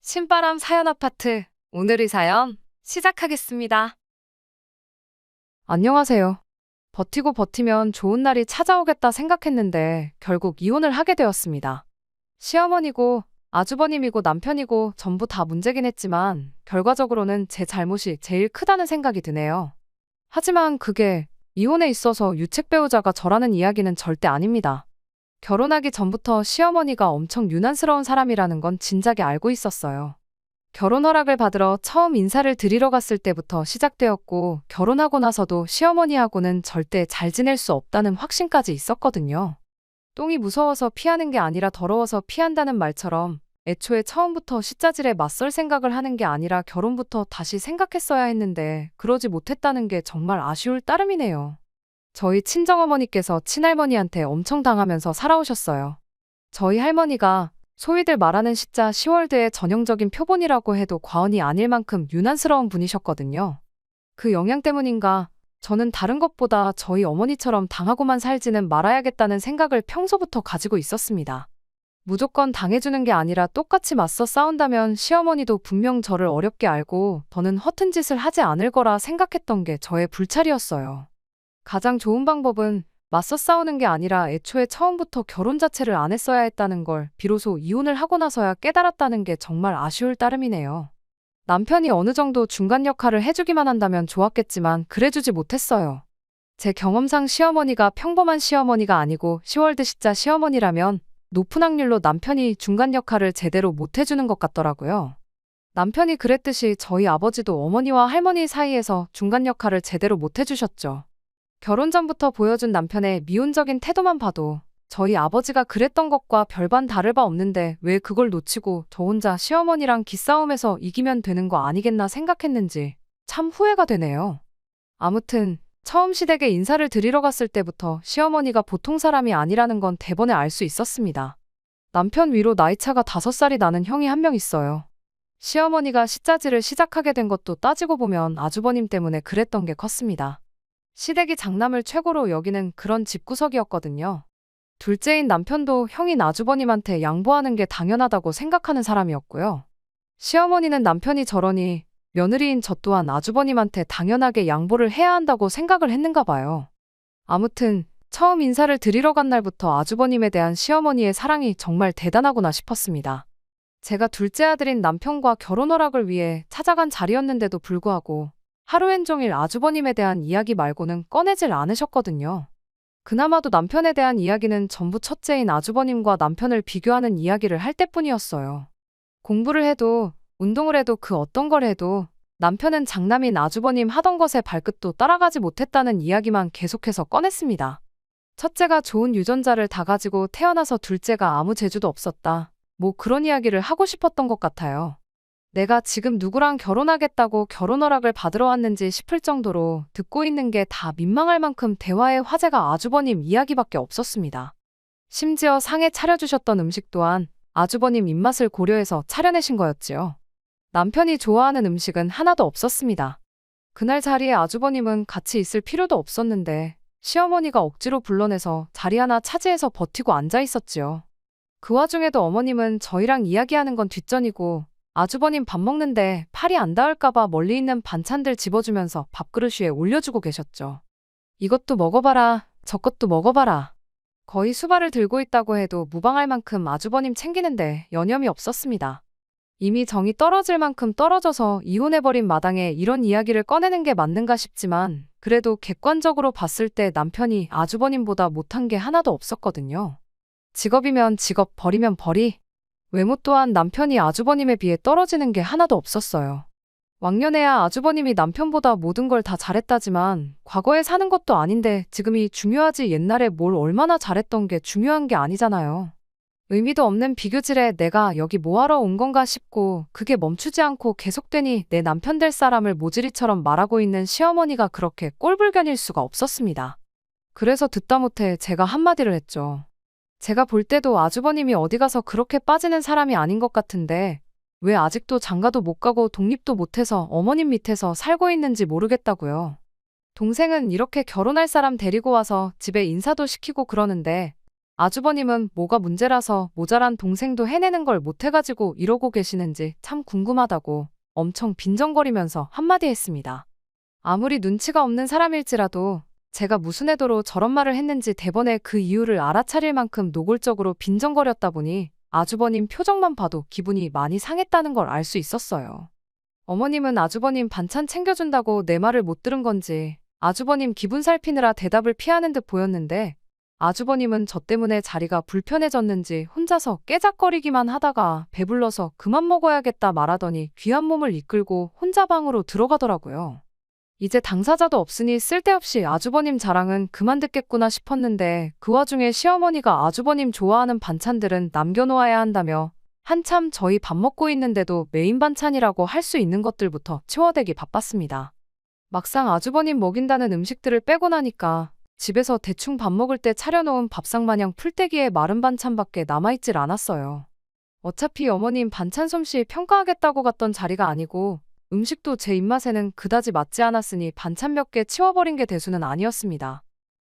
신바람 사연 아파트. 오늘의 사연 시작하겠습니다. 안녕하세요. 버티고 버티면 좋은 날이 찾아오겠다 생각했는데 결국 이혼을 하게 되었습니다. 시어머니고 아주버님이고 남편이고 전부 다 문제긴 했지만 결과적으로는 제 잘못이 제일 크다는 생각이 드네요. 하지만 그게 이혼에 있어서 유책 배우자가 저라는 이야기는 절대 아닙니다. 결혼하기 전부터 시어머니가 엄청 유난스러운 사람이라는 건 진작에 알고 있었어요. 결혼 허락을 받으러 처음 인사를 드리러 갔을 때부터 시작되었고, 결혼하고 나서도 시어머니하고는 절대 잘 지낼 수 없다는 확신까지 있었거든요. 똥이 무서워서 피하는 게 아니라 더러워서 피한다는 말처럼 애초에 처음부터 시자질에 맞설 생각을 하는 게 아니라 결혼부터 다시 생각했어야 했는데 그러지 못했다는 게 정말 아쉬울 따름이네요. 저희 친정어머니께서 친할머니한테 엄청 당하면서 살아오셨어요. 저희 할머니가 소위들 말하는 시자 10월드의 전형적인 표본이라고 해도 과언이 아닐 만큼 유난스러운 분이셨거든요. 그 영향 때문인가 저는 다른 것보다 저희 어머니처럼 당하고만 살지는 말아야겠다는 생각을 평소부터 가지고 있었습니다. 무조건 당해주는 게 아니라 똑같이 맞서 싸운다면 시어머니도 분명 저를 어렵게 알고 더는 허튼 짓을 하지 않을 거라 생각했던 게 저의 불찰이었어요. 가장 좋은 방법은 맞서 싸우는 게 아니라 애초에 처음부터 결혼 자체를 안 했어야 했다는 걸 비로소 이혼을 하고 나서야 깨달았다는 게 정말 아쉬울 따름이네요. 남편이 어느 정도 중간 역할을 해주기만 한다면 좋았겠지만 그래주지 못했어요. 제 경험상 시어머니가 평범한 시어머니가 아니고 10월드 시자 시어머니라면 높은 확률로 남편이 중간 역할을 제대로 못해주는 것 같더라고요. 남편이 그랬듯이 저희 아버지도 어머니와 할머니 사이에서 중간 역할을 제대로 못해주셨죠. 결혼 전부터 보여준 남편의 미온적인 태도만 봐도 저희 아버지가 그랬던 것과 별반 다를 바 없는데 왜 그걸 놓치고 저 혼자 시어머니랑 기싸움에서 이기면 되는 거 아니겠나 생각했는지 참 후회가 되네요. 아무튼 처음 시댁에 인사를 드리러 갔을 때부터 시어머니가 보통 사람이 아니라는 건 대번에 알 수 있었습니다. 남편 위로 나이차가 5살이 나는 형이 한 명 있어요. 시어머니가 시자질을 시작하게 된 것도 따지고 보면 아주버님 때문에 그랬던 게 컸습니다. 시댁이 장남을 최고로 여기는 그런 집구석이었거든요. 둘째인 남편도 형인 아주버님한테 양보하는 게 당연하다고 생각하는 사람이었고요. 시어머니는 남편이 저러니 며느리인 저 또한 아주버님한테 당연하게 양보를 해야 한다고 생각을 했는가 봐요. 아무튼 처음 인사를 드리러 간 날부터 아주버님에 대한 시어머니의 사랑이 정말 대단하구나 싶었습니다. 제가 둘째 아들인 남편과 결혼 허락을 위해 찾아간 자리였는데도 불구하고 하루엔 종일 아주버님에 대한 이야기 말고는 꺼내질 않으셨거든요. 그나마도 남편에 대한 이야기는 전부 첫째인 아주버님과 남편을 비교하는 이야기를 할 때뿐이었어요. 공부를 해도 운동을 해도 그 어떤 걸 해도 남편은 장남인 아주버님 하던 것에 발끝도 따라가지 못했다는 이야기만 계속해서 꺼냈습니다. 첫째가 좋은 유전자를 다 가지고 태어나서 둘째가 아무 재주도 없었다. 뭐 그런 이야기를 하고 싶었던 것 같아요. 내가 지금 누구랑 결혼하겠다고 결혼 허락을 받으러 왔는지 싶을 정도로 듣고 있는 게 다 민망할 만큼 대화의 화제가 아주버님 이야기밖에 없었습니다. 심지어 상에 차려주셨던 음식 또한 아주버님 입맛을 고려해서 차려내신 거였지요. 남편이 좋아하는 음식은 하나도 없었습니다. 그날 자리에 아주버님은 같이 있을 필요도 없었는데 시어머니가 억지로 불러내서 자리 하나 차지해서 버티고 앉아 있었지요. 그 와중에도 어머님은 저희랑 이야기하는 건 뒷전이고 아주버님 밥 먹는데 팔이 안 닿을까봐 멀리 있는 반찬들 집어주면서 밥그릇 위에 올려주고 계셨죠. 이것도 먹어봐라, 저것도 먹어봐라. 거의 수발을 들고 있다고 해도 무방할 만큼 아주버님 챙기는데 여념이 없었습니다. 이미 정이 떨어질 만큼 떨어져서 이혼해버린 마당에 이런 이야기를 꺼내는 게 맞는가 싶지만 그래도 객관적으로 봤을 때 남편이 아주버님보다 못한 게 하나도 없었거든요. 직업이면 직업, 벌이면 벌이. 외모 또한 남편이 아주버님에 비해 떨어지는 게 하나도 없었어요. 왕년에야 아주버님이 남편보다 모든 걸 다 잘했다지만 과거에 사는 것도 아닌데 지금이 중요하지 옛날에 뭘 얼마나 잘했던 게 중요한 게 아니잖아요. 의미도 없는 비교질에 내가 여기 뭐하러 온 건가 싶고 그게 멈추지 않고 계속되니 내 남편 될 사람을 모질이처럼 말하고 있는 시어머니가 그렇게 꼴불견일 수가 없었습니다. 그래서 듣다 못해 제가 한마디를 했죠. 제가 볼 때도 아주버님이 어디 가서 그렇게 빠지는 사람이 아닌 것 같은데 왜 아직도 장가도 못 가고 독립도 못해서 어머님 밑에서 살고 있는지 모르겠다고요. 동생은 이렇게 결혼할 사람 데리고 와서 집에 인사도 시키고 그러는데 아주버님은 뭐가 문제라서 모자란 동생도 해내는 걸 못해가지고 이러고 계시는지 참 궁금하다고 엄청 빈정거리면서 한마디 했습니다. 아무리 눈치가 없는 사람일지라도 제가 무슨 의도로 저런 말을 했는지 대번에 그 이유를 알아차릴 만큼 노골적으로 빈정거렸다 보니 아주버님 표정만 봐도 기분이 많이 상했다는 걸 알 수 있었어요. 어머님은 아주버님 반찬 챙겨준다고 내 말을 못 들은 건지 아주버님 기분 살피느라 대답을 피하는 듯 보였는데 아주버님은 저 때문에 자리가 불편해졌는지 혼자서 깨작거리기만 하다가 배불러서 그만 먹어야겠다 말하더니 귀한 몸을 이끌고 혼자 방으로 들어가더라고요. 이제 당사자도 없으니 쓸데없이 아주버님 자랑은 그만 듣겠구나 싶었는데 그 와중에 시어머니가 아주버님 좋아하는 반찬들은 남겨놓아야 한다며 한참 저희 밥 먹고 있는데도 메인 반찬이라고 할 수 있는 것들부터 치워대기 바빴습니다. 막상 아주버님 먹인다는 음식들을 빼고 나니까 집에서 대충 밥 먹을 때 차려놓은 밥상 마냥 풀떼기에 마른 반찬밖에 남아있질 않았어요. 어차피 어머님 반찬 솜씨 평가하겠다고 갔던 자리가 아니고 음식도 제 입맛에는 그다지 맞지 않았으니 반찬 몇 개 치워버린 게 대수는 아니었습니다.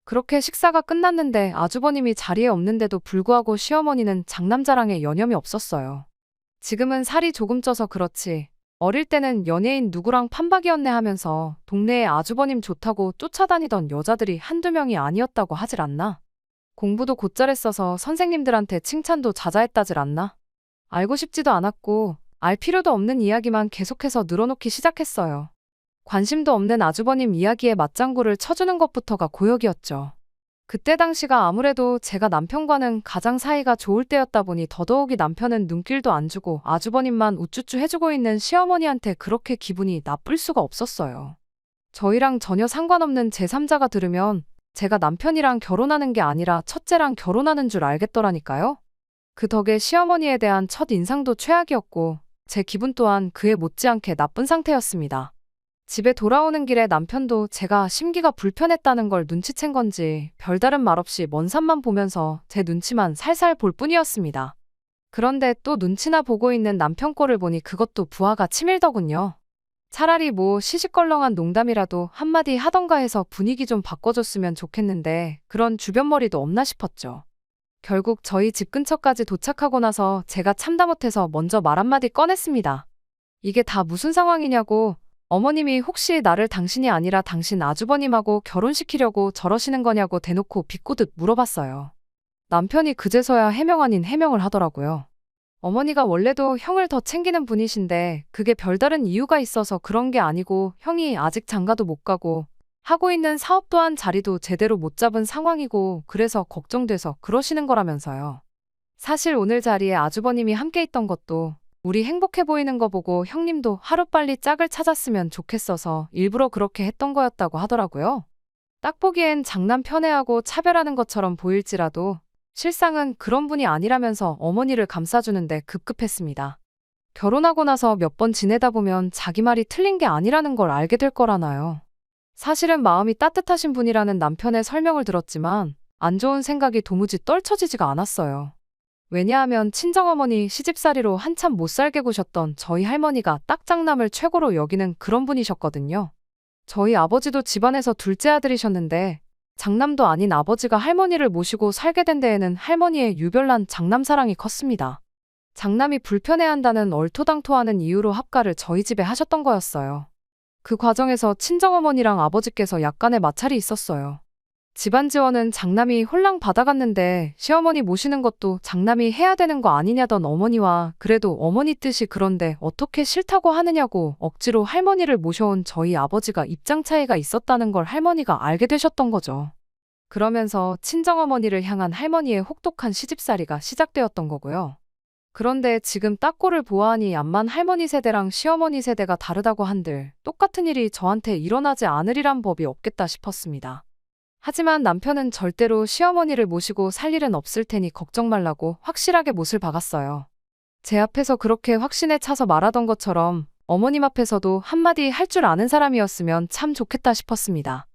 그렇게 식사가 끝났는데 아주버님이 자리에 없는데도 불구하고 시어머니는 장남자랑에 여념이 없었어요. 지금은 살이 조금 쪄서 그렇지 어릴 때는 연예인 누구랑 판박이었네 하면서 동네에 아주버님 좋다고 쫓아다니던 여자들이 한두 명이 아니었다고 하질 않나? 공부도 곧잘 했어서 선생님들한테 칭찬도 자자했다질 않나? 알고 싶지도 않았고 알 필요도 없는 이야기만 계속해서 늘어놓기 시작했어요. 관심도 없는 아주버님 이야기에 맞장구를 쳐주는 것부터가 고역이었죠. 그때 당시가 아무래도 제가 남편과는 가장 사이가 좋을 때였다 보니 더더욱이 남편은 눈길도 안 주고 아주버님만 우쭈쭈 해주고 있는 시어머니한테 그렇게 기분이 나쁠 수가 없었어요. 저희랑 전혀 상관없는 제3자가 들으면 제가 남편이랑 결혼하는 게 아니라 첫째랑 결혼하는 줄 알겠더라니까요. 그 덕에 시어머니에 대한 첫 인상도 최악이었고 제 기분 또한 그에 못지않게 나쁜 상태였습니다. 집에 돌아오는 길에 남편도 제가 심기가 불편했다는 걸 눈치챈 건지 별다른 말 없이 먼 산만 보면서 제 눈치만 살살 볼 뿐이었습니다. 그런데 또 눈치나 보고 있는 남편 꼴을 보니 그것도 부하가 치밀더군요. 차라리 뭐 시시껄렁한 농담이라도 한마디 하던가 해서 분위기 좀 바꿔줬으면 좋겠는데 그런 주변머리도 없나 싶었죠. 결국 저희 집 근처까지 도착하고 나서 제가 참다 못해서 먼저 말 한마디 꺼냈습니다. 이게 다 무슨 상황이냐고. 어머님이 혹시 나를 당신이 아니라 당신 아주버님하고 결혼시키려고 저러시는 거냐고 대놓고 비꼬듯 물어봤어요. 남편이 그제서야 해명 아닌 해명을 하더라고요. 어머니가 원래도 형을 더 챙기는 분이신데 그게 별다른 이유가 있어서 그런 게 아니고 형이 아직 장가도 못 가고 하고 있는 사업 또한 자리도 제대로 못 잡은 상황이고 그래서 걱정돼서 그러시는 거라면서요. 사실 오늘 자리에 아주버님이 함께 있던 것도 우리 행복해 보이는 거 보고 형님도 하루빨리 짝을 찾았으면 좋겠어서 일부러 그렇게 했던 거였다고 하더라고요. 딱 보기엔 장남 편애하고 차별하는 것처럼 보일지라도 실상은 그런 분이 아니라면서 어머니를 감싸주는데 급급했습니다. 결혼하고 나서 몇 번 지내다 보면 자기 말이 틀린 게 아니라는 걸 알게 될 거라나요. 사실은 마음이 따뜻하신 분이라는 남편의 설명을 들었지만 안 좋은 생각이 도무지 떨쳐지지가 않았어요. 왜냐하면 친정어머니 시집살이로 한참 못 살게 구셨던 저희 할머니가 딱 장남을 최고로 여기는 그런 분이셨거든요. 저희 아버지도 집안에서 둘째 아들이셨는데 장남도 아닌 아버지가 할머니를 모시고 살게 된 데에는 할머니의 유별난 장남 사랑이 컸습니다. 장남이 불편해한다는 얼토당토하는 이유로 합가를 저희 집에 하셨던 거였어요. 그 과정에서 친정어머니랑 아버지께서 약간의 마찰이 있었어요. 집안 지원은 장남이 홀랑 받아갔는데 시어머니 모시는 것도 장남이 해야 되는 거 아니냐던 어머니와 그래도 어머니 뜻이 그런데 어떻게 싫다고 하느냐고 억지로 할머니를 모셔온 저희 아버지가 입장 차이가 있었다는 걸 할머니가 알게 되셨던 거죠. 그러면서 친정어머니를 향한 할머니의 혹독한 시집살이가 시작되었던 거고요. 그런데 지금 딱 꼴을 보아하니 암만 할머니 세대랑 시어머니 세대가 다르다고 한들 똑같은 일이 저한테 일어나지 않으리란 법이 없겠다 싶었습니다. 하지만 남편은 절대로 시어머니를 모시고 살 일은 없을 테니 걱정 말라고 확실하게 못을 박았어요. 제 앞에서 그렇게 확신에 차서 말하던 것처럼 어머님 앞에서도 한마디 할 줄 아는 사람이었으면 참 좋겠다 싶었습니다.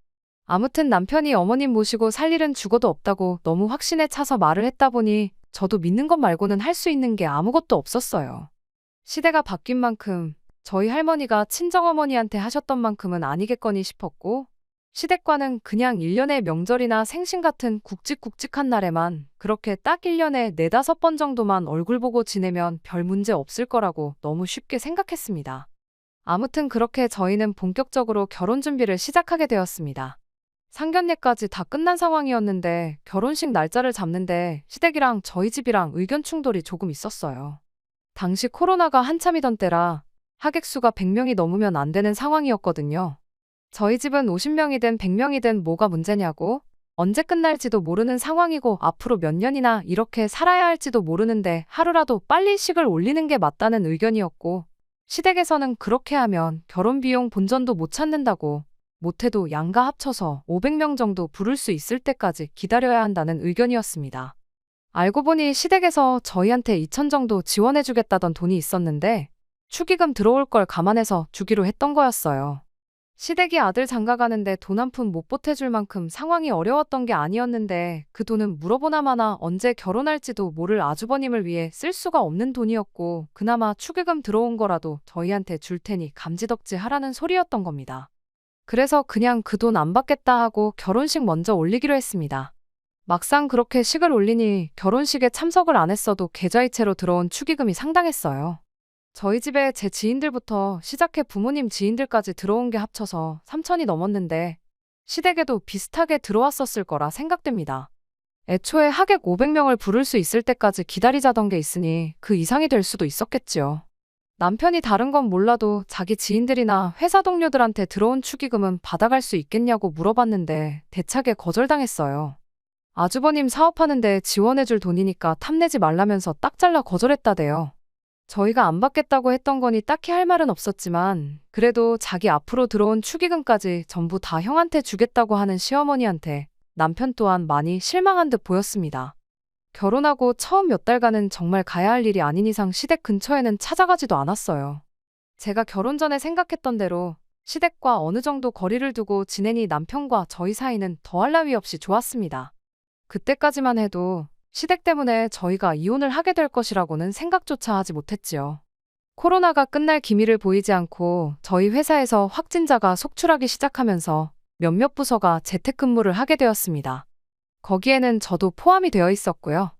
아무튼 남편이 어머님 모시고 살 일은 죽어도 없다고 너무 확신에 차서 말을 했다 보니 저도 믿는 것 말고는 할 수 있는 게 아무것도 없었어요. 시대가 바뀐 만큼 저희 할머니가 친정어머니한테 하셨던 만큼은 아니겠거니 싶었고 시댁과는 그냥 1년의 명절이나 생신 같은 굵직굵직한 날에만 그렇게 딱 1년에 4~5번 정도만 얼굴 보고 지내면 별 문제 없을 거라고 너무 쉽게 생각했습니다. 아무튼 그렇게 저희는 본격적으로 결혼 준비를 시작하게 되었습니다. 상견례까지 다 끝난 상황이었는데 결혼식 날짜를 잡는데 시댁이랑 저희 집이랑 의견 충돌이 조금 있었어요. 당시 코로나가 한참이던 때라 하객 수가 100명이 넘으면 안 되는 상황이었거든요. 저희 집은 50명이든 100명이든 뭐가 문제냐고, 언제 끝날지도 모르는 상황이고 앞으로 몇 년이나 이렇게 살아야 할지도 모르는데 하루라도 빨리 식을 올리는 게 맞다는 의견이었고, 시댁에서는 그렇게 하면 결혼 비용 본전도 못 찾는다고, 못해도 양가 합쳐서 500명 정도 부를 수 있을 때까지 기다려야 한다는 의견이었습니다. 알고 보니 시댁에서 저희한테 2천 정도 지원해주겠다던 돈이 있었는데 축의금 들어올 걸 감안해서 주기로 했던 거였어요. 시댁이 아들 장가 가는데 돈 한 푼 못 보태줄 만큼 상황이 어려웠던 게 아니었는데 그 돈은 물어보나 마나 언제 결혼할지도 모를 아주버님을 위해 쓸 수가 없는 돈이었고 그나마 축의금 들어온 거라도 저희한테 줄 테니 감지덕지 하라는 소리였던 겁니다. 그래서 그냥 그 돈 안 받겠다 하고 결혼식 먼저 올리기로 했습니다. 막상 그렇게 식을 올리니 결혼식에 참석을 안 했어도 계좌이체로 들어온 축의금이 상당했어요. 저희 집에 제 지인들부터 시작해 부모님 지인들까지 들어온 게 합쳐서 3천이 넘었는데 시댁에도 비슷하게 들어왔었을 거라 생각됩니다. 애초에 하객 500명을 부를 수 있을 때까지 기다리자던 게 있으니 그 이상이 될 수도 있었겠지요. 남편이 다른 건 몰라도 자기 지인들이나 회사 동료들한테 들어온 축의금은 받아갈 수 있겠냐고 물어봤는데 대차게 거절당했어요. 아주버님 사업하는데 지원해줄 돈이니까 탐내지 말라면서 딱 잘라 거절했다대요. 저희가 안 받겠다고 했던 거니 딱히 할 말은 없었지만 그래도 자기 앞으로 들어온 축의금까지 전부 다 형한테 주겠다고 하는 시어머니한테 남편 또한 많이 실망한 듯 보였습니다. 결혼하고 처음 몇 달간은 정말 가야 할 일이 아닌 이상 시댁 근처에는 찾아가지도 않았어요. 제가 결혼 전에 생각했던 대로 시댁과 어느 정도 거리를 두고 지내니 남편과 저희 사이는 더할 나위 없이 좋았습니다. 그때까지만 해도 시댁 때문에 저희가 이혼을 하게 될 것이라고는 생각조차 하지 못했지요. 코로나가 끝날 기미를 보이지 않고 저희 회사에서 확진자가 속출하기 시작하면서 몇몇 부서가 재택근무를 하게 되었습니다. 거기에는 저도 포함이 되어 있었고요.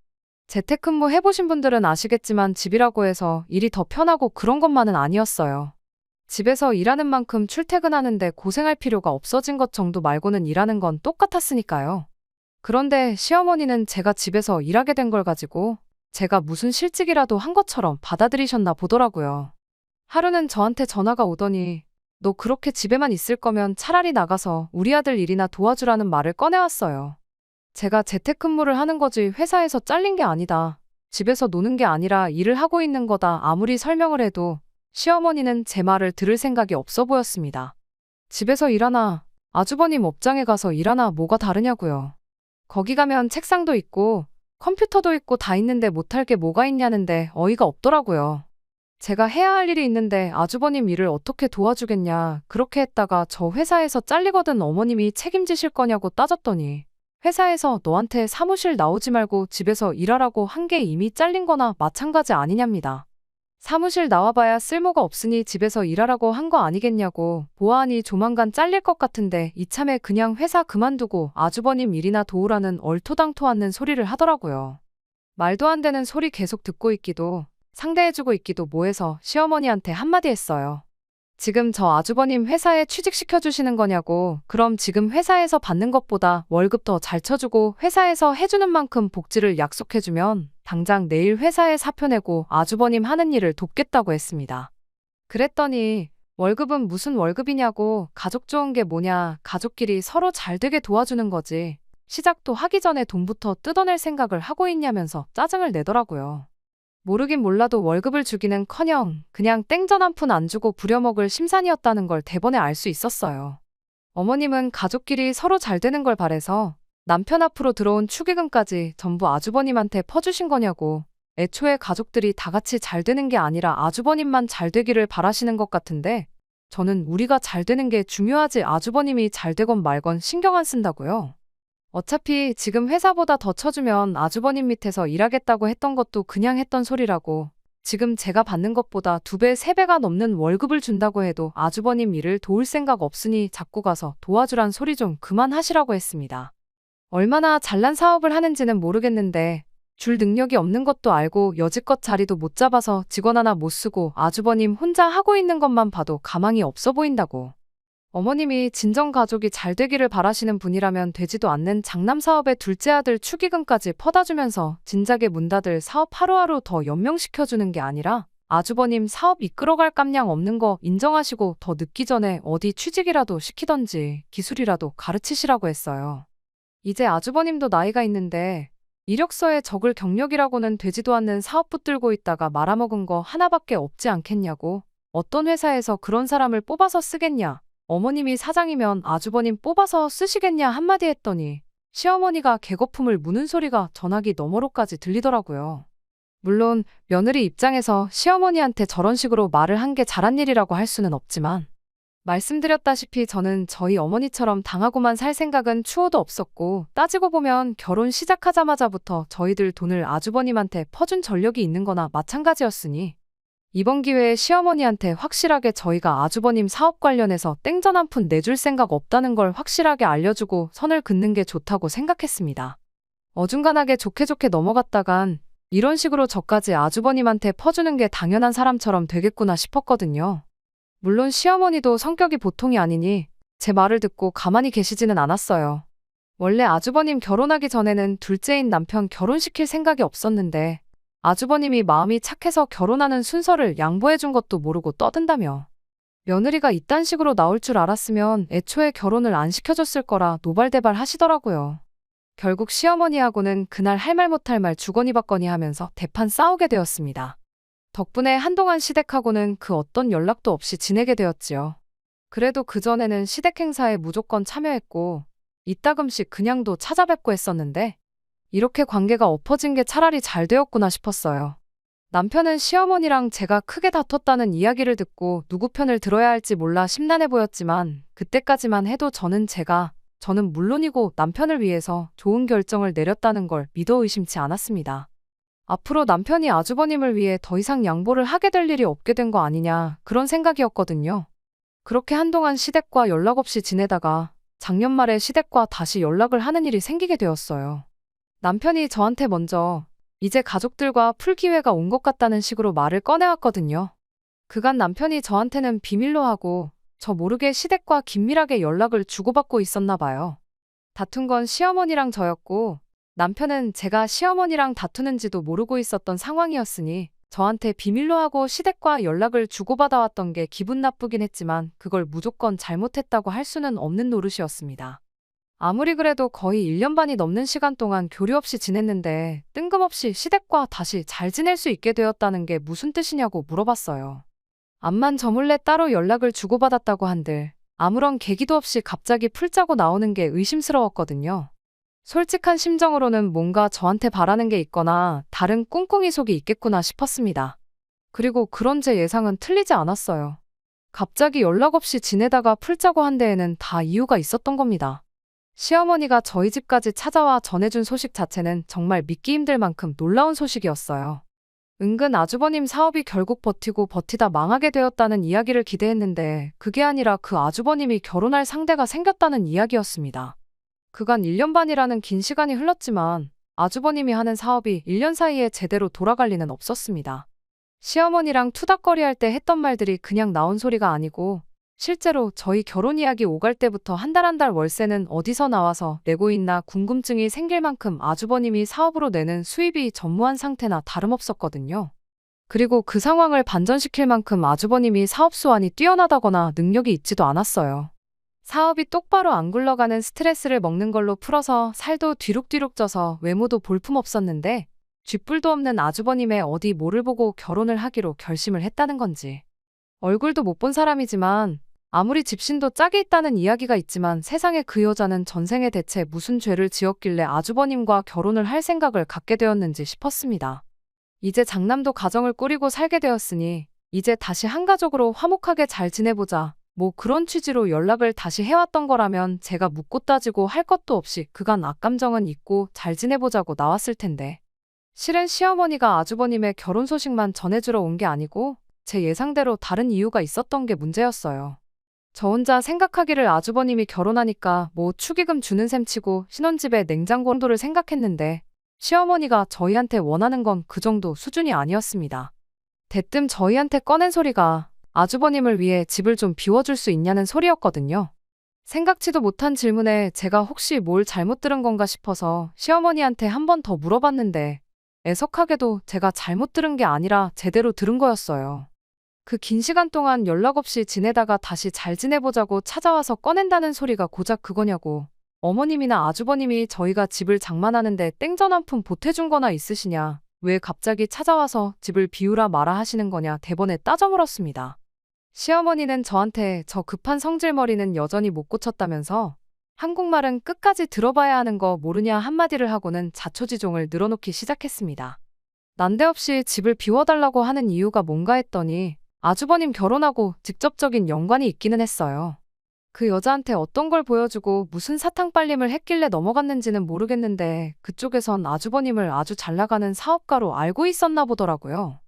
재택근무 해보신 분들은 아시겠지만 집이라고 해서 일이 더 편하고 그런 것만은 아니었어요. 집에서 일하는 만큼 출퇴근하는데 고생할 필요가 없어진 것 정도 말고는 일하는 건 똑같았으니까요. 그런데 시어머니는 제가 집에서 일하게 된 걸 가지고 제가 무슨 실직이라도 한 것처럼 받아들이셨나 보더라고요. 하루는 저한테 전화가 오더니 너 그렇게 집에만 있을 거면 차라리 나가서 우리 아들 일이나 도와주라는 말을 꺼내왔어요. 제가 재택근무를 하는 거지 회사에서 잘린 게 아니다. 집에서 노는 게 아니라 일을 하고 있는 거다. 아무리 설명을 해도 시어머니는 제 말을 들을 생각이 없어 보였습니다. 집에서 일하나 아주버님 업장에 가서 일하나 뭐가 다르냐고요. 거기 가면 책상도 있고 컴퓨터도 있고 다 있는데 못할 게 뭐가 있냐는데 어이가 없더라고요. 제가 해야 할 일이 있는데 아주버님 일을 어떻게 도와주겠냐. 그렇게 했다가 저 회사에서 잘리거든 어머님이 책임지실 거냐고 따졌더니 회사에서 너한테 사무실 나오지 말고 집에서 일하라고 한 게 이미 잘린 거나 마찬가지 아니냐입니다. 사무실 나와봐야 쓸모가 없으니 집에서 일하라고 한 거 아니겠냐고. 보아하니 조만간 잘릴 것 같은데 이참에 그냥 회사 그만두고 아주버님 일이나 도우라는 얼토당토 않는 소리를 하더라고요. 말도 안 되는 소리 계속 듣고 있기도 상대해주고 있기도 뭐해서 시어머니한테 한마디 했어요. 지금 저 아주버님 회사에 취직시켜주시는 거냐고. 그럼 지금 회사에서 받는 것보다 월급 더 잘 쳐주고 회사에서 해주는 만큼 복지를 약속해주면 당장 내일 회사에 사표 내고 아주버님 하는 일을 돕겠다고 했습니다. 그랬더니 월급은 무슨 월급이냐고. 가족 좋은 게 뭐냐. 가족끼리 서로 잘 되게 도와주는 거지. 시작도 하기 전에 돈부터 뜯어낼 생각을 하고 있냐면서 짜증을 내더라고요. 모르긴 몰라도 월급을 주기는커녕 그냥 땡전 한 푼 안 주고 부려먹을 심산이었다는 걸 대번에 알 수 있었어요. 어머님은 가족끼리 서로 잘 되는 걸 바래서 남편 앞으로 들어온 축의금까지 전부 아주버님한테 퍼주신 거냐고. 애초에 가족들이 다 같이 잘 되는 게 아니라 아주버님만 잘 되기를 바라시는 것 같은데 저는 우리가 잘 되는 게 중요하지 아주버님이 잘 되건 말건 신경 안 쓴다고요. 어차피 지금 회사보다 더 쳐주면 아주버님 밑에서 일하겠다고 했던 것도 그냥 했던 소리라고. 지금 제가 받는 것보다 2배, 3배가 넘는 월급을 준다고 해도 아주버님 일을 도울 생각 없으니 자꾸 가서 도와주란 소리 좀 그만하시라고 했습니다. 얼마나 잘난 사업을 하는지는 모르겠는데 줄 능력이 없는 것도 알고 여지껏 자리도 못 잡아서 직원 하나 못 쓰고 아주버님 혼자 하고 있는 것만 봐도 가망이 없어 보인다고. 어머님이 진정 가족이 잘 되기를 바라시는 분이라면 되지도 않는 장남 사업에 둘째 아들 축의금까지 퍼다 주면서 진작에 문 닫을 사업 하루하루 더 연명시켜주는 게 아니라 아주버님 사업 이끌어갈 깜냥 없는 거 인정하시고 더 늦기 전에 어디 취직이라도 시키던지 기술이라도 가르치시라고 했어요. 이제 아주버님도 나이가 있는데 이력서에 적을 경력이라고는 되지도 않는 사업 붙들고 있다가 말아먹은 거 하나밖에 없지 않겠냐고. 어떤 회사에서 그런 사람을 뽑아서 쓰겠냐. 어머님이 사장이면 아주버님 뽑아서 쓰시겠냐 한마디 했더니 시어머니가 개거품을 무는 소리가 전화기 너머로까지 들리더라고요. 물론 며느리 입장에서 시어머니한테 저런 식으로 말을 한 게 잘한 일이라고 할 수는 없지만 말씀드렸다시피 저는 저희 어머니처럼 당하고만 살 생각은 추호도 없었고 따지고 보면 결혼 시작하자마자부터 저희들 돈을 아주버님한테 퍼준 전력이 있는 거나 마찬가지였으니 이번 기회에 시어머니한테 확실하게 저희가 아주버님 사업 관련해서 땡전 한 푼 내줄 생각 없다는 걸 확실하게 알려주고 선을 긋는 게 좋다고 생각했습니다. 어중간하게 좋게 넘어갔다간 이런 식으로 저까지 아주버님한테 퍼주는 게 당연한 사람처럼 되겠구나 싶었거든요. 물론 시어머니도 성격이 보통이 아니니 제 말을 듣고 가만히 계시지는 않았어요. 원래 아주버님 결혼하기 전에는 둘째인 남편 결혼시킬 생각이 없었는데 아주버님이 마음이 착해서 결혼하는 순서를 양보해준 것도 모르고 떠든다며. 며느리가 이딴 식으로 나올 줄 알았으면 애초에 결혼을 안 시켜줬을 거라 노발대발 하시더라고요. 결국 시어머니하고는 그날 할 말 못할 말 주거니 받거니 하면서 대판 싸우게 되었습니다. 덕분에 한동안 시댁하고는 그 어떤 연락도 없이 지내게 되었지요. 그래도 그전에는 시댁 행사에 무조건 참여했고 이따금씩 그냥도 찾아뵙고 했었는데 이렇게 관계가 엎어진 게 차라리 잘 되었구나 싶었어요. 남편은 시어머니랑 제가 크게 다퉜다는 이야기를 듣고 누구 편을 들어야 할지 몰라 심란해 보였지만 그때까지만 해도 저는 물론이고 남편을 위해서 좋은 결정을 내렸다는 걸 믿어 의심치 않았습니다. 앞으로 남편이 아주버님을 위해 더 이상 양보를 하게 될 일이 없게 된 거 아니냐 그런 생각이었거든요. 그렇게 한동안 시댁과 연락 없이 지내다가 작년 말에 시댁과 다시 연락을 하는 일이 생기게 되었어요. 남편이 저한테 먼저 이제 가족들과 풀 기회가 온 것 같다는 식으로 말을 꺼내왔거든요. 그간 남편이 저한테는 비밀로 하고 저 모르게 시댁과 긴밀하게 연락을 주고받고 있었나 봐요. 다툰 건 시어머니랑 저였고 남편은 제가 시어머니랑 다투는지도 모르고 있었던 상황이었으니 저한테 비밀로 하고 시댁과 연락을 주고받아왔던 게 기분 나쁘긴 했지만 그걸 무조건 잘못했다고 할 수는 없는 노릇이었습니다. 아무리 그래도 거의 1년 반이 넘는 시간 동안 교류 없이 지냈는데 뜬금없이 시댁과 다시 잘 지낼 수 있게 되었다는 게 무슨 뜻이냐고 물어봤어요. 암만 저 몰래 따로 연락을 주고받았다고 한들 아무런 계기도 없이 갑자기 풀자고 나오는 게 의심스러웠거든요. 솔직한 심정으로는 뭔가 저한테 바라는 게 있거나 다른 꿍꿍이 속이 있겠구나 싶었습니다. 그리고 그런 제 예상은 틀리지 않았어요. 갑자기 연락 없이 지내다가 풀자고 한 데에는 다 이유가 있었던 겁니다. 시어머니가 저희 집까지 찾아와 전해준 소식 자체는 정말 믿기 힘들 만큼 놀라운 소식이었어요. 은근 아주버님 사업이 결국 버티고 버티다 망하게 되었다는 이야기를 기대했는데 그게 아니라 그 아주버님이 결혼할 상대가 생겼다는 이야기였습니다. 그간 1년 반이라는 긴 시간이 흘렀지만 아주버님이 하는 사업이 1년 사이에 제대로 돌아갈 리는 없었습니다. 시어머니랑 투닥거리할 때 했던 말들이 그냥 나온 소리가 아니고 실제로 저희 결혼 이야기 오갈 때부터 한 달 한 달 월세는 어디서 나와서 내고 있나 궁금증이 생길 만큼 아주버님이 사업으로 내는 수입이 전무한 상태나 다름없었거든요. 그리고 그 상황을 반전시킬 만큼 아주버님이 사업 수완이 뛰어나다거나 능력이 있지도 않았어요. 사업이 똑바로 안 굴러가는 스트레스를 먹는 걸로 풀어서 살도 뒤룩뒤룩 쪄서 외모도 볼품없었는데 쥐뿔도 없는 아주버님의 어디 뭐를 보고 결혼을 하기로 결심을 했다는 건지. 얼굴도 못 본 사람이지만 아무리 집신도 짝이 있다는 이야기가 있지만 세상에 그 여자는 전생에 대체 무슨 죄를 지었길래 아주버님과 결혼을 할 생각을 갖게 되었는지 싶었습니다. 이제 장남도 가정을 꾸리고 살게 되었으니 이제 다시 한가족으로 화목하게 잘 지내보자. 뭐 그런 취지로 연락을 다시 해왔던 거라면 제가 묻고 따지고 할 것도 없이 그간 악감정은 잊고 잘 지내보자고 나왔을 텐데 실은 시어머니가 아주버님의 결혼 소식만 전해주러 온 게 아니고 제 예상대로 다른 이유가 있었던 게 문제였어요. 저 혼자 생각하기를 아주버님이 결혼하니까 뭐 축의금 주는 셈 치고 신혼집에 냉장고 온도를 생각했는데 시어머니가 저희한테 원하는 건 그 정도 수준이 아니었습니다. 대뜸 저희한테 꺼낸 소리가 아주버님을 위해 집을 좀 비워줄 수 있냐는 소리였거든요. 생각지도 못한 질문에 제가 혹시 뭘 잘못 들은 건가 싶어서 시어머니한테 한 번 더 물어봤는데 애석하게도 제가 잘못 들은 게 아니라 제대로 들은 거였어요. 그 긴 시간 동안 연락 없이 지내다가 다시 잘 지내보자고 찾아와서 꺼낸다는 소리가 고작 그거냐고. 어머님이나 아주버님이 저희가 집을 장만하는데 땡전 한 푼 보태준 거나 있으시냐. 왜 갑자기 찾아와서 집을 비우라 마라 하시는 거냐 대번에 따져 물었습니다. 시어머니는 저한테 저 급한 성질머리는 여전히 못 고쳤다면서 한국말은 끝까지 들어봐야 하는 거 모르냐 한마디를 하고는 자초지종을 늘어놓기 시작했습니다. 난데없이 집을 비워달라고 하는 이유가 뭔가 했더니 아주버님 결혼하고 직접적인 연관이 있기는 했어요. 그 여자한테 어떤 걸 보여주고 무슨 사탕 빨림을 했길래 넘어갔는지는 모르겠는데 그쪽에선 아주버님을 아주 잘 나가는 사업가로 알고 있었나 보더라고요.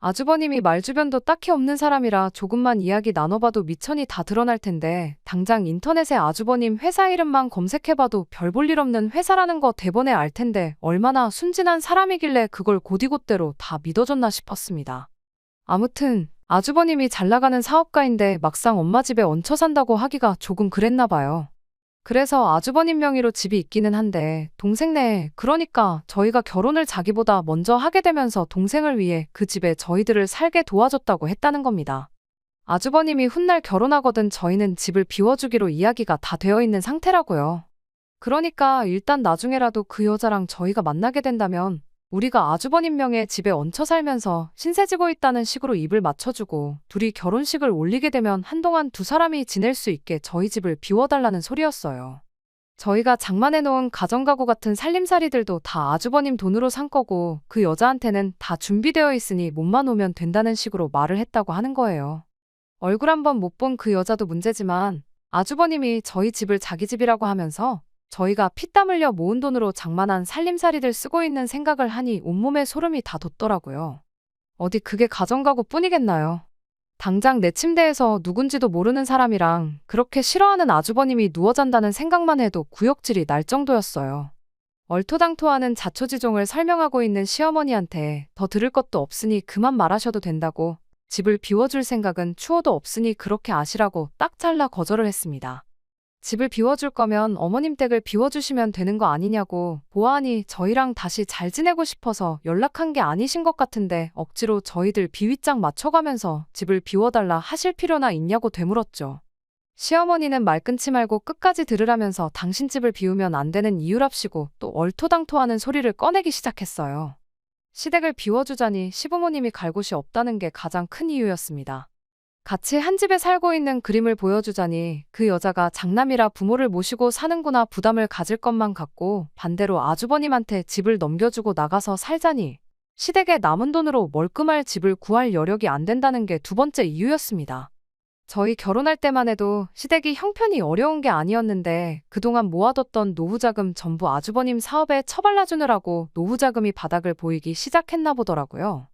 아주버님이 말주변도 딱히 없는 사람이라 조금만 이야기 나눠봐도 미천이 다 드러날 텐데 당장 인터넷에 아주버님 회사 이름만 검색해봐도 별 볼 일 없는 회사라는 거 대번에 알 텐데 얼마나 순진한 사람이길래 그걸 곧이곧대로 다 믿어줬나 싶었습니다. 아무튼 아주버님이 잘 나가는 사업가인데 막상 엄마 집에 얹혀 산다고 하기가 조금 그랬나 봐요. 그래서 아주버님 명의로 집이 있기는 한데 동생네, 그러니까 저희가 결혼을 자기보다 먼저 하게 되면서 동생을 위해 그 집에 저희들을 살게 도와줬다고 했다는 겁니다. 아주버님이 훗날 결혼하거든 저희는 집을 비워주기로 이야기가 다 되어 있는 상태라고요. 그러니까 일단 나중에라도 그 여자랑 저희가 만나게 된다면 우리가 아주버님 명의 집에 얹혀 살면서 신세 지고 있다는 식으로 입을 맞춰주고 둘이 결혼식을 올리게 되면 한동안 두 사람이 지낼 수 있게 저희 집을 비워달라는 소리였어요. 저희가 장만해놓은 가정가구 같은 살림살이들도 다 아주버님 돈으로 산 거고 그 여자한테는 다 준비되어 있으니 몸만 오면 된다는 식으로 말을 했다고 하는 거예요. 얼굴 한번 못 본 그 여자도 문제지만 아주버님이 저희 집을 자기 집이라고 하면서 저희가 피땀 흘려 모은 돈으로 장만한 살림살이들 쓰고 있는 생각을 하니 온몸에 소름이 다 돋더라고요. 어디 그게 가정가구 뿐이겠나요? 당장 내 침대에서 누군지도 모르는 사람이랑 그렇게 싫어하는 아주버님이 누워 잔다는 생각만 해도 구역질이 날 정도였어요. 얼토당토하는 자초지종을 설명하고 있는 시어머니한테 더 들을 것도 없으니 그만 말하셔도 된다고 집을 비워줄 생각은 추호도 없으니 그렇게 아시라고 딱 잘라 거절을 했습니다. 집을 비워줄 거면 어머님 댁을 비워주시면 되는 거 아니냐고 보아하니 저희랑 다시 잘 지내고 싶어서 연락한 게 아니신 것 같은데 억지로 저희들 비위짝 맞춰가면서 집을 비워달라 하실 필요나 있냐고 되물었죠. 시어머니는 말 끊지 말고 끝까지 들으라면서 당신 집을 비우면 안 되는 이유랍시고 또 얼토당토하는 소리를 꺼내기 시작했어요. 시댁을 비워주자니 시부모님이 갈 곳이 없다는 게 가장 큰 이유였습니다. 같이 한 집에 살고 있는 그림을 보여주자니 그 여자가 장남이라 부모를 모시고 사는구나 부담을 가질 것만 같고 반대로 아주버님한테 집을 넘겨주고 나가서 살자니 시댁에 남은 돈으로 멀끔할 집을 구할 여력이 안 된다는 게 두 번째 이유였습니다. 저희 결혼할 때만 해도 시댁이 형편이 어려운 게 아니었는데 그동안 모아뒀던 노후자금 전부 아주버님 사업에 처발라주느라고 노후자금이 바닥을 보이기 시작했나 보더라고요.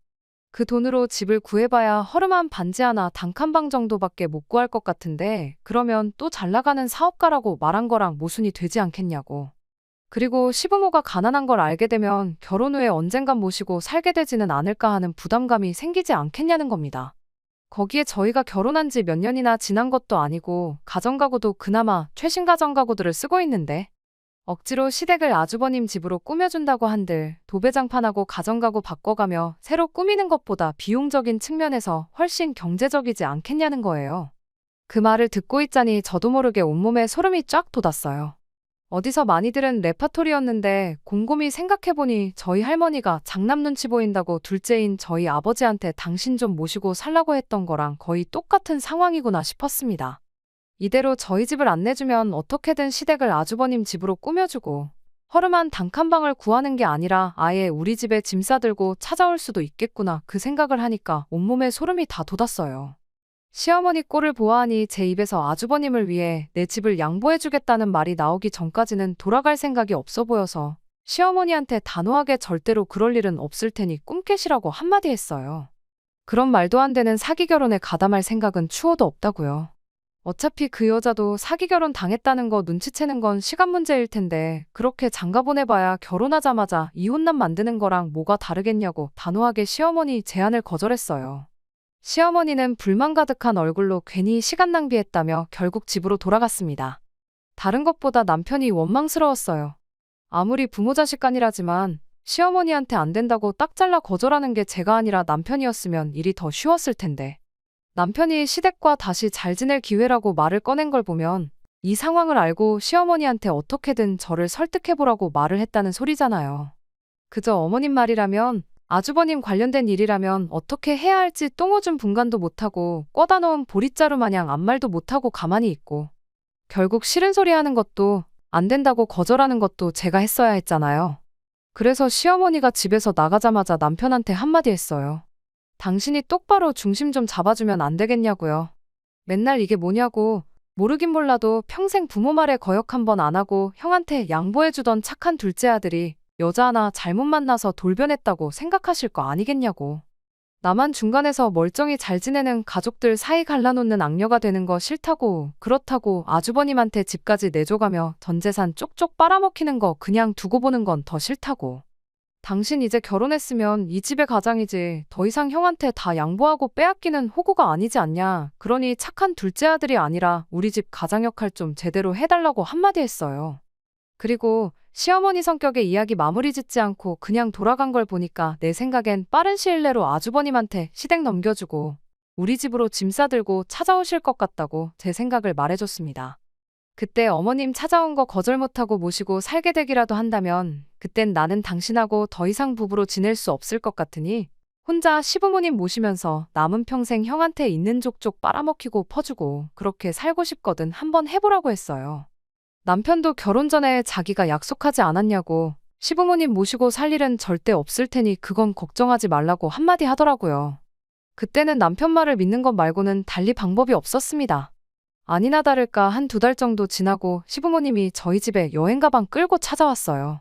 그 돈으로 집을 구해봐야 허름한 반지 하나 단칸방 정도밖에 못 구할 것 같은데 그러면 또 잘 나가는 사업가라고 말한 거랑 모순이 되지 않겠냐고. 그리고 시부모가 가난한 걸 알게 되면 결혼 후에 언젠간 모시고 살게 되지는 않을까 하는 부담감이 생기지 않겠냐는 겁니다. 거기에 저희가 결혼한 지 몇 년이나 지난 것도 아니고 가정가구도 그나마 최신 가정가구들을 쓰고 있는데 억지로 시댁을 아주버님 집으로 꾸며준다고 한들 도배장판하고 가정가구 바꿔가며 새로 꾸미는 것보다 비용적인 측면에서 훨씬 경제적이지 않겠냐는 거예요. 그 말을 듣고 있자니 저도 모르게 온몸에 소름이 쫙 돋았어요. 어디서 많이 들은 레파토리였는데 곰곰이 생각해보니 저희 할머니가 장남 눈치 보인다고 둘째인 저희 아버지한테 당신 좀 모시고 살라고 했던 거랑 거의 똑같은 상황이구나 싶었습니다. 이대로 저희 집을 안 내주면 어떻게든 시댁을 아주버님 집으로 꾸며주고 허름한 단칸방을 구하는 게 아니라 아예 우리 집에 짐 싸들고 찾아올 수도 있겠구나 그 생각을 하니까 온몸에 소름이 다 돋았어요. 시어머니 꼴을 보아하니 제 입에서 아주버님을 위해 내 집을 양보해주겠다는 말이 나오기 전까지는 돌아갈 생각이 없어 보여서 시어머니한테 단호하게 절대로 그럴 일은 없을 테니 꿈 깨시라고 한마디 했어요. 그런 말도 안 되는 사기 결혼에 가담할 생각은 추호도 없다고요. 어차피 그 여자도 사기 결혼 당했다는 거 눈치채는 건 시간 문제일 텐데 그렇게 장가 보내봐야 결혼하자마자 이혼남 만드는 거랑 뭐가 다르겠냐고 단호하게 시어머니 제안을 거절했어요. 시어머니는 불만 가득한 얼굴로 괜히 시간 낭비했다며 결국 집으로 돌아갔습니다. 다른 것보다 남편이 원망스러웠어요. 아무리 부모 자식 간이라지만 시어머니한테 안 된다고 딱 잘라 거절하는 게 제가 아니라 남편이었으면 일이 더 쉬웠을 텐데. 남편이 시댁과 다시 잘 지낼 기회라고 말을 꺼낸 걸 보면 이 상황을 알고 시어머니한테 어떻게든 저를 설득해보라고 말을 했다는 소리잖아요. 그저 어머님 말이라면, 아주버님 관련된 일이라면 어떻게 해야 할지 똥오줌 분간도 못하고 꿔다 놓은 보릿자루 마냥 아무 말도 못하고 가만히 있고 결국 싫은 소리 하는 것도 안 된다고 거절하는 것도 제가 했어야 했잖아요. 그래서 시어머니가 집에서 나가자마자 남편한테 한마디 했어요. 당신이 똑바로 중심 좀 잡아주면 안 되겠냐고요. 맨날 이게 뭐냐고, 모르긴 몰라도 평생 부모 말에 거역 한 번 안 하고 형한테 양보해주던 착한 둘째 아들이 여자 하나 잘못 만나서 돌변했다고 생각하실 거 아니겠냐고. 나만 중간에서 멀쩡히 잘 지내는 가족들 사이 갈라놓는 악녀가 되는 거 싫다고, 그렇다고 아주버님한테 집까지 내줘가며 전 재산 쪽쪽 빨아먹히는 거 그냥 두고 보는 건 더 싫다고. 당신 이제 결혼했으면 이 집의 가장이지 더 이상 형한테 다 양보하고 빼앗기는 호구가 아니지 않냐. 그러니 착한 둘째 아들이 아니라 우리 집 가장 역할 좀 제대로 해달라고 한마디 했어요. 그리고 시어머니 성격에 이야기 마무리 짓지 않고 그냥 돌아간 걸 보니까 내 생각엔 빠른 시일 내로 아주버님한테 시댁 넘겨주고 우리 집으로 짐 싸들고 찾아오실 것 같다고 제 생각을 말해줬습니다. 그때 어머님 찾아온 거 거절 못하고 모시고 살게 되기라도 한다면 그땐 나는 당신하고 더 이상 부부로 지낼 수 없을 것 같으니 혼자 시부모님 모시면서 남은 평생 형한테 있는 족족 빨아먹히고 퍼주고 그렇게 살고 싶거든 한번 해보라고 했어요. 남편도 결혼 전에 자기가 약속하지 않았냐고 시부모님 모시고 살 일은 절대 없을 테니 그건 걱정하지 말라고 한마디 하더라고요. 그때는 남편 말을 믿는 것 말고는 달리 방법이 없었습니다. 아니나 다를까 한 2달 정도 지나고 시부모님이 저희 집에 여행 가방 끌고 찾아왔어요.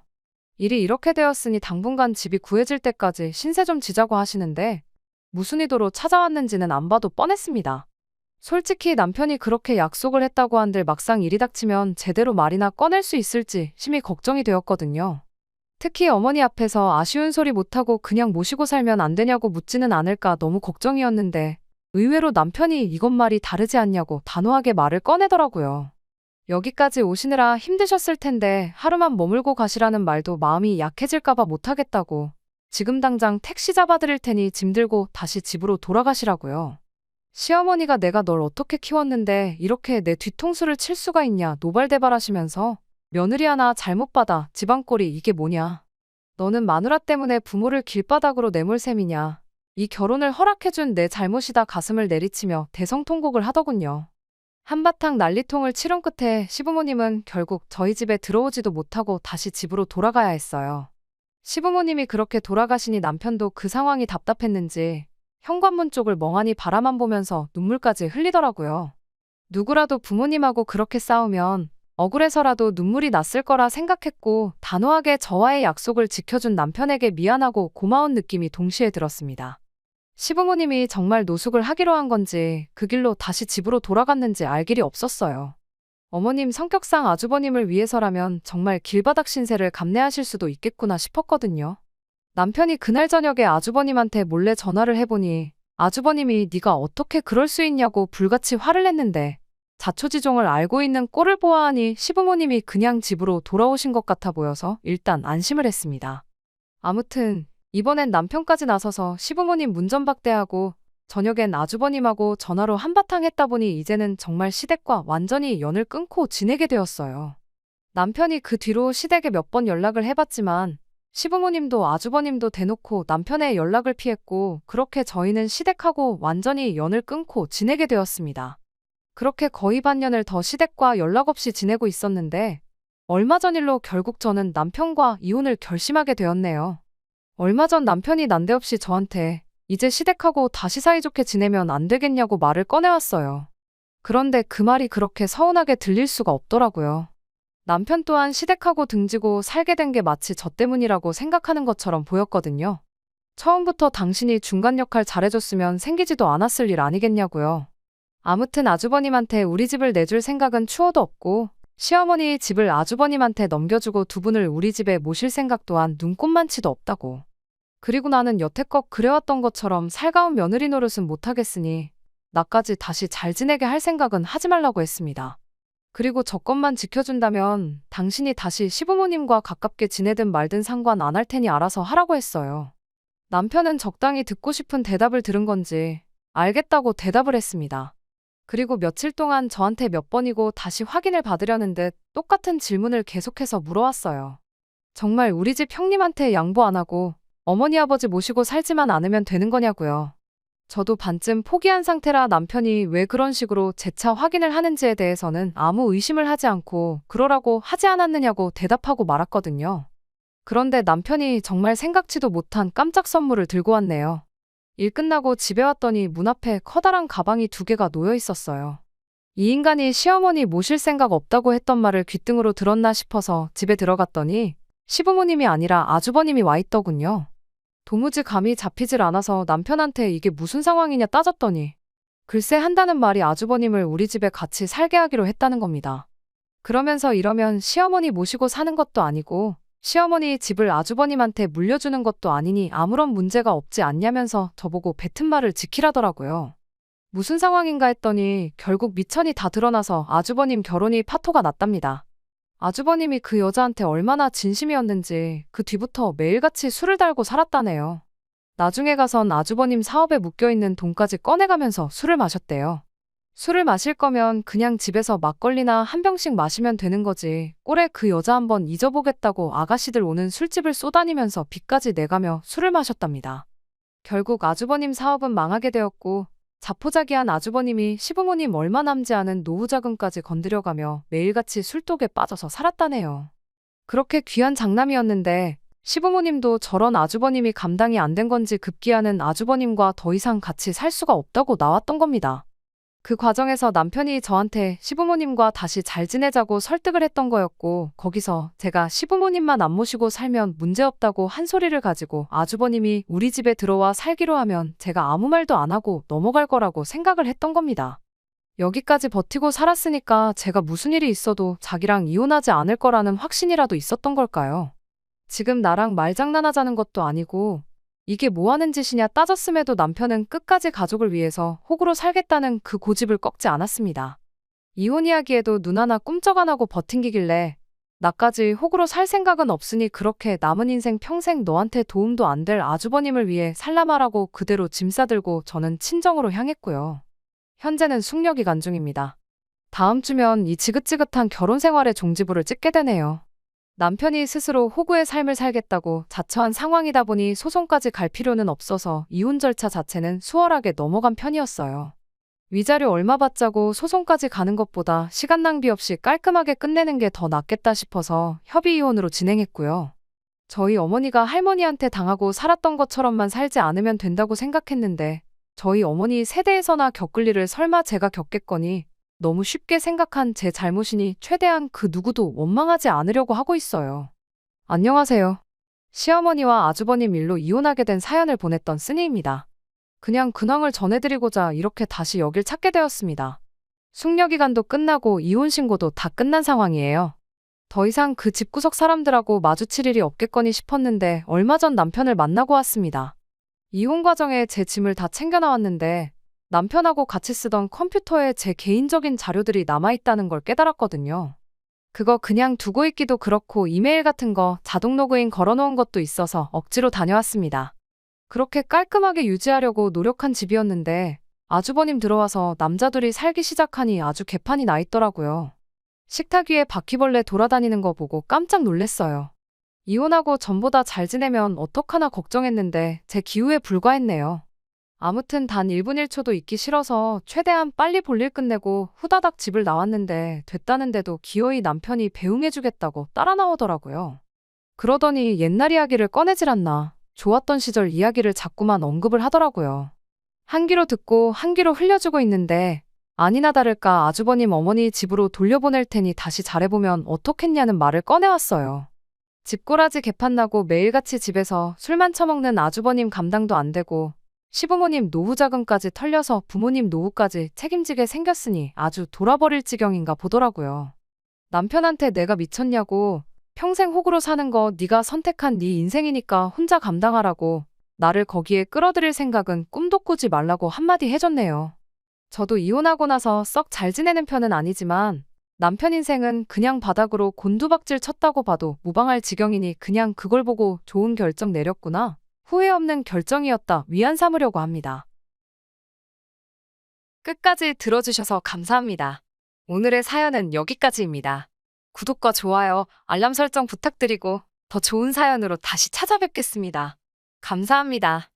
일이 이렇게 되었으니 당분간 집이 구해질 때까지 신세 좀 지자고 하시는데 무슨 의도로 찾아왔는지는 안 봐도 뻔했습니다. 솔직히 남편이 그렇게 약속을 했다고 한들 막상 일이 닥치면 제대로 말이나 꺼낼 수 있을지 심히 걱정이 되었거든요. 특히 어머니 앞에서 아쉬운 소리 못하고 그냥 모시고 살면 안 되냐고 묻지는 않을까 너무 걱정이었는데 의외로 남편이 이것 말이 다르지 않냐고 단호하게 말을 꺼내더라고요. 여기까지 오시느라 힘드셨을 텐데 하루만 머물고 가시라는 말도 마음이 약해질까봐 못하겠다고 지금 당장 택시 잡아드릴 테니 짐 들고 다시 집으로 돌아가시라고요. 시어머니가 내가 널 어떻게 키웠는데 이렇게 내 뒤통수를 칠 수가 있냐 노발대발하시면서 며느리 하나 잘못 받아 집안꼴이 이게 뭐냐. 너는 마누라 때문에 부모를 길바닥으로 내몰 셈이냐. 이 결혼을 허락해준 내 잘못이다 가슴을 내리치며 대성통곡을 하더군요. 한바탕 난리통을 치른 끝에 시부모님은 결국 저희 집에 들어오지도 못하고 다시 집으로 돌아가야 했어요. 시부모님이 그렇게 돌아가시니 남편도 그 상황이 답답했는지 현관문 쪽을 멍하니 바라만 보면서 눈물까지 흘리더라고요. 누구라도 부모님하고 그렇게 싸우면 억울해서라도 눈물이 났을 거라 생각했고 단호하게 저와의 약속을 지켜준 남편에게 미안하고 고마운 느낌이 동시에 들었습니다. 시부모님이 정말 노숙을 하기로 한 건지 그 길로 다시 집으로 돌아갔는지 알 길이 없었어요. 어머님 성격상 아주버님을 위해서라면 정말 길바닥 신세를 감내하실 수도 있겠구나 싶었거든요. 남편이 그날 저녁에 아주버님한테 몰래 전화를 해보니 아주버님이 네가 어떻게 그럴 수 있냐고 불같이 화를 냈는데 자초지종을 알고 있는 꼴을 보아하니 시부모님이 그냥 집으로 돌아오신 것 같아 보여서 일단 안심을 했습니다. 아무튼 이번엔 남편까지 나서서 시부모님 문전박대하고 저녁엔 아주버님하고 전화로 한바탕 했다 보니 이제는 정말 시댁과 완전히 연을 끊고 지내게 되었어요. 남편이 그 뒤로 시댁에 몇 번 연락을 해봤지만 시부모님도 아주버님도 대놓고 남편의 연락을 피했고 그렇게 저희는 시댁하고 완전히 연을 끊고 지내게 되었습니다. 그렇게 거의 반년을 더 시댁과 연락 없이 지내고 있었는데 얼마 전 일로 결국 저는 남편과 이혼을 결심하게 되었네요. 얼마 전 남편이 난데없이 저한테 이제 시댁하고 다시 사이좋게 지내면 안 되겠냐고 말을 꺼내왔어요. 그런데 그 말이 그렇게 서운하게 들릴 수가 없더라고요. 남편 또한 시댁하고 등지고 살게 된 게 마치 저 때문이라고 생각하는 것처럼 보였거든요. 처음부터 당신이 중간 역할 잘해줬으면 생기지도 않았을 일 아니겠냐고요. 아무튼 아주버님한테 우리 집을 내줄 생각은 추호도 없고 시어머니 집을 아주버님한테 넘겨주고 두 분을 우리 집에 모실 생각 또한 눈꼽만치도 없다고. 그리고 나는 여태껏 그래왔던 것처럼 살가운 며느리 노릇은 못하겠으니 나까지 다시 잘 지내게 할 생각은 하지 말라고 했습니다. 그리고 저 것만 지켜준다면 당신이 다시 시부모님과 가깝게 지내든 말든 상관 안 할 테니 알아서 하라고 했어요. 남편은 적당히 듣고 싶은 대답을 들은 건지 알겠다고 대답을 했습니다. 그리고 며칠 동안 저한테 몇 번이고 다시 확인을 받으려는 듯 똑같은 질문을 계속해서 물어왔어요. 정말 우리 집 형님한테 양보 안 하고 어머니 아버지 모시고 살지만 않으면 되는 거냐고요. 저도 반쯤 포기한 상태라 남편이 왜 그런 식으로 재차 확인을 하는지에 대해서는 아무 의심을 하지 않고 그러라고 하지 않았느냐고 대답하고 말았거든요. 그런데 남편이 정말 생각지도 못한 깜짝 선물을 들고 왔네요. 일 끝나고 집에 왔더니 문 앞에 커다란 가방이 2개가 놓여 있었어요. 이 인간이 시어머니 모실 생각 없다고 했던 말을 귓등으로 들었나 싶어서 집에 들어갔더니 시부모님이 아니라 아주버님이 와 있더군요. 도무지 감이 잡히질 않아서 남편한테 이게 무슨 상황이냐 따졌더니 글쎄 한다는 말이 아주버님을 우리 집에 같이 살게 하기로 했다는 겁니다. 그러면서 이러면 시어머니 모시고 사는 것도 아니고 시어머니 집을 아주버님한테 물려주는 것도 아니니 아무런 문제가 없지 않냐면서 저보고 뱉은 말을 지키라더라고요. 무슨 상황인가 했더니 결국 미천이 다 드러나서 아주버님 결혼이 파토가 났답니다. 아주버님이 그 여자한테 얼마나 진심이었는지 그 뒤부터 매일같이 술을 달고 살았다네요. 나중에 가선 아주버님 사업에 묶여있는 돈까지 꺼내가면서 술을 마셨대요. 술을 마실 거면 그냥 집에서 막걸리나 한 병씩 마시면 되는 거지. 꼴에 그 여자 한번 잊어보겠다고 아가씨들 오는 술집을 쏘다니면서 빚까지 내가며 술을 마셨답니다. 결국 아주버님 사업은 망하게 되었고 자포자기한 아주버님이 시부모님 얼마 남지 않은 노후 자금까지 건드려가며 매일같이 술독에 빠져서 살았다네요. 그렇게 귀한 장남이었는데 시부모님도 저런 아주버님이 감당이 안 된 건지 급기야는 아주버님과 더 이상 같이 살 수가 없다고 나왔던 겁니다. 그 과정에서 남편이 저한테 시부모님과 다시 잘 지내자고 설득을 했던 거였고 거기서 제가 시부모님만 안 모시고 살면 문제없다고 한 소리를 가지고 아주버님이 우리 집에 들어와 살기로 하면 제가 아무 말도 안 하고 넘어갈 거라고 생각을 했던 겁니다. 여기까지 버티고 살았으니까 제가 무슨 일이 있어도 자기랑 이혼하지 않을 거라는 확신이라도 있었던 걸까요? 지금 나랑 말장난하자는 것도 아니고 이게 뭐 하는 짓이냐 따졌음에도 남편은 끝까지 가족을 위해서 호구로 살겠다는 그 고집을 꺾지 않았습니다. 이혼 이야기에도 눈 하나 꿈쩍 안 하고 버팅기길래 나까지 호구로 살 생각은 없으니 그렇게 남은 인생 평생 너한테 도움도 안 될 아주버님을 위해 살라마라고 그대로 짐 싸들고 저는 친정으로 향했고요. 현재는 숙려기간 중입니다. 다음 주면 이 지긋지긋한 결혼 생활의 종지부를 찍게 되네요. 남편이 스스로 호구의 삶을 살겠다고 자처한 상황이다 보니 소송까지 갈 필요는 없어서 이혼 절차 자체는 수월하게 넘어간 편이었어요. 위자료 얼마 받자고 소송까지 가는 것보다 시간 낭비 없이 깔끔하게 끝내는 게 더 낫겠다 싶어서 협의 이혼으로 진행했고요. 저희 어머니가 할머니한테 당하고 살았던 것처럼만 살지 않으면 된다고 생각했는데 저희 어머니 세대에서나 겪을 일을 설마 제가 겪겠거니 너무 쉽게 생각한 제 잘못이니 최대한 그 누구도 원망하지 않으려고 하고 있어요. 안녕하세요. 시어머니와 아주버님 일로 이혼하게 된 사연을 보냈던 쓰니입니다. 그냥 근황을 전해드리고자 이렇게 다시 여길 찾게 되었습니다. 숙려기간도 끝나고 이혼 신고도 다 끝난 상황이에요. 더 이상 그 집구석 사람들하고 마주칠 일이 없겠거니 싶었는데 얼마 전 남편을 만나고 왔습니다. 이혼 과정에 제 짐을 다 챙겨 나왔는데 남편하고 같이 쓰던 컴퓨터에 제 개인적인 자료들이 남아있다는 걸 깨달았거든요. 그거 그냥 두고 있기도 그렇고 이메일 같은 거 자동 로그인 걸어놓은 것도 있어서 억지로 다녀왔습니다. 그렇게 깔끔하게 유지하려고 노력한 집이었는데 아주버님 들어와서 남자들이 살기 시작하니 아주 개판이 나 있더라고요. 식탁 위에 바퀴벌레 돌아다니는 거 보고 깜짝 놀랐어요. 이혼하고 전보다 잘 지내면 어떡하나 걱정했는데 제 기우에 불과했네요. 아무튼 단 1분 1초도 있기 싫어서 최대한 빨리 볼일 끝내고 후다닥 집을 나왔는데 됐다는데도 기어이 남편이 배웅해주겠다고 따라 나오더라고요. 그러더니 옛날 이야기를 꺼내질 않나 좋았던 시절 이야기를 자꾸만 언급을 하더라고요. 한 귀로 듣고 한 귀로 흘려주고 있는데 아니나 다를까 아주버님 어머니 집으로 돌려보낼 테니 다시 잘해보면 어떻겠냐는 말을 꺼내왔어요. 집꼬라지 개판나고 매일같이 집에서 술만 처먹는 아주버님 감당도 안 되고 시부모님 노후 자금까지 털려서 부모님 노후까지 책임지게 생겼으니 아주 돌아버릴 지경인가 보더라고요. 남편한테 내가 미쳤냐고 평생 호구로 사는 거 네가 선택한 네 인생이니까 혼자 감당하라고 나를 거기에 끌어들일 생각은 꿈도 꾸지 말라고 한마디 해줬네요. 저도 이혼하고 나서 썩 잘 지내는 편은 아니지만 남편 인생은 그냥 바닥으로 곤두박질 쳤다고 봐도 무방할 지경이니 그냥 그걸 보고 좋은 결정 내렸구나. 후회 없는 결정이었다 위안 삼으려고 합니다. 끝까지 들어주셔서 감사합니다. 오늘의 사연은 여기까지입니다. 구독과 좋아요, 알람 설정 부탁드리고 더 좋은 사연으로 다시 찾아뵙겠습니다. 감사합니다.